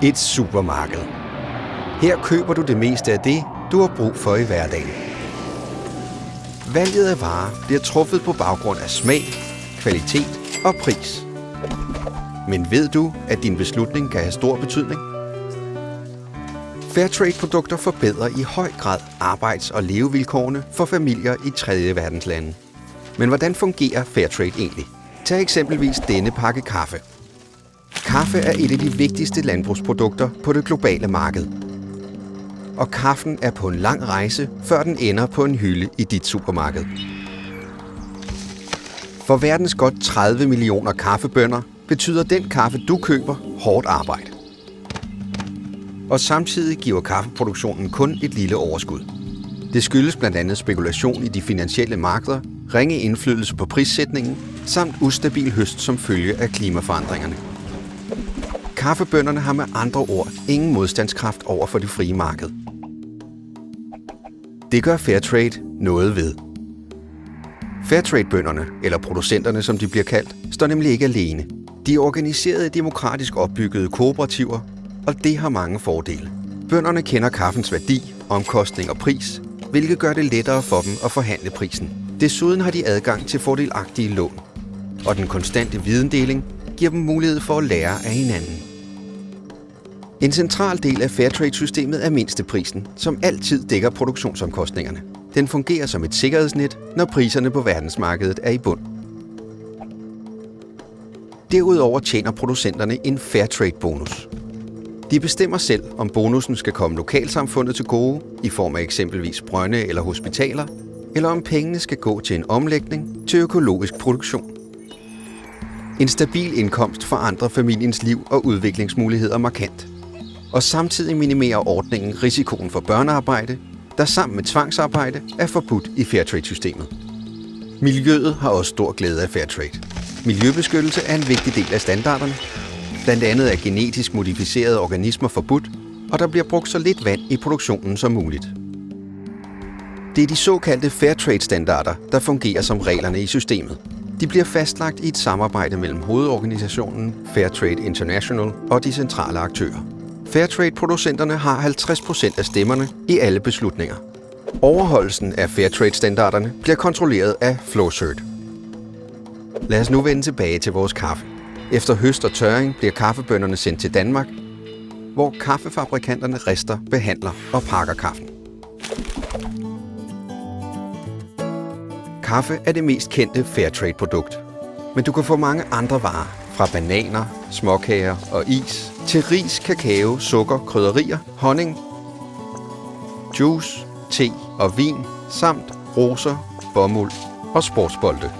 Et supermarked. Her køber du det meste af det, du har brug for i hverdagen. Valget af varer bliver truffet på baggrund af smag, kvalitet og pris. Men ved du, at din beslutning kan have stor betydning? Fairtrade-produkter forbedrer i høj grad arbejds- og levevilkårene for familier i tredje verdenslande. Men hvordan fungerer Fairtrade egentlig? Tag eksempelvis denne pakke kaffe. Kaffe er et af de vigtigste landbrugsprodukter på det globale marked. Og kaffen er på en lang rejse, før den ender på en hylde i dit supermarked. For verdens godt 30 millioner kaffebønner betyder den kaffe, du køber, hårdt arbejde. Og samtidig giver kaffeproduktionen kun et lille overskud. Det skyldes blandt andet spekulation i de finansielle markeder, ringe indflydelse på prissætningen, samt ustabil høst som følge af klimaforandringerne. Kaffebønnerne har med andre ord ingen modstandskraft over for det frie marked. Det gør Fairtrade noget ved. Fairtrade-bønderne, eller producenterne som de bliver kaldt, står nemlig ikke alene. De er organiseret i demokratisk opbyggede kooperativer, og det har mange fordele. Bønderne kender kaffens værdi, omkostning og pris, hvilket gør det lettere for dem at forhandle prisen. Desuden har de adgang til fordelagtige lån, og den konstante videndeling giver dem mulighed for at lære af hinanden. En central del af Fairtrade-systemet er mindsteprisen, som altid dækker produktionsomkostningerne. Den fungerer som et sikkerhedsnet, når priserne på verdensmarkedet er i bund. Derudover tjener producenterne en Fairtrade-bonus. De bestemmer selv, om bonussen skal komme lokalsamfundet til gode, i form af eksempelvis brønde eller hospitaler, eller om pengene skal gå til en omlægning til økologisk produktion. En stabil indkomst forandrer familiens liv og udviklingsmuligheder markant. Og samtidig minimerer ordningen risikoen for børnearbejde, der sammen med tvangsarbejde er forbudt i Fairtrade-systemet. Miljøet har også stor glæde af Fairtrade. Miljøbeskyttelse er en vigtig del af standarderne. Blandt andet er genetisk modificerede organismer forbudt, og der bliver brugt så lidt vand i produktionen som muligt. Det er de såkaldte Fairtrade-standarder, der fungerer som reglerne i systemet. De bliver fastlagt i et samarbejde mellem hovedorganisationen Fairtrade International og de centrale aktører. Fairtrade-producenterne har 50% af stemmerne i alle beslutninger. Overholdelsen af Fairtrade-standarderne bliver kontrolleret af Flowcert. Lad os nu vende tilbage til vores kaffe. Efter høst og tørring bliver kaffebønnerne sendt til Danmark, hvor kaffefabrikanterne rister, behandler og pakker kaffen. Kaffe er det mest kendte Fairtrade-produkt, men du kan få mange andre varer, fra bananer, småkager og is, til ris, kakao, sukker, krydderier, honning, juice, te og vin, samt roser, bomuld og sportsbolte.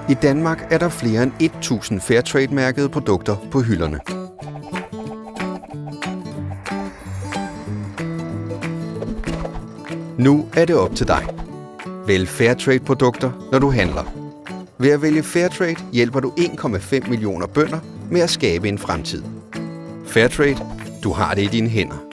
I Danmark er der flere end 1000 Fairtrade-mærkede produkter på hylderne. Nu er det op til dig. Vælg Fairtrade-produkter, når du handler. Ved at vælge Fairtrade hjælper du 1,5 millioner bønder med at skabe en fremtid. Fairtrade, du har det i dine hænder.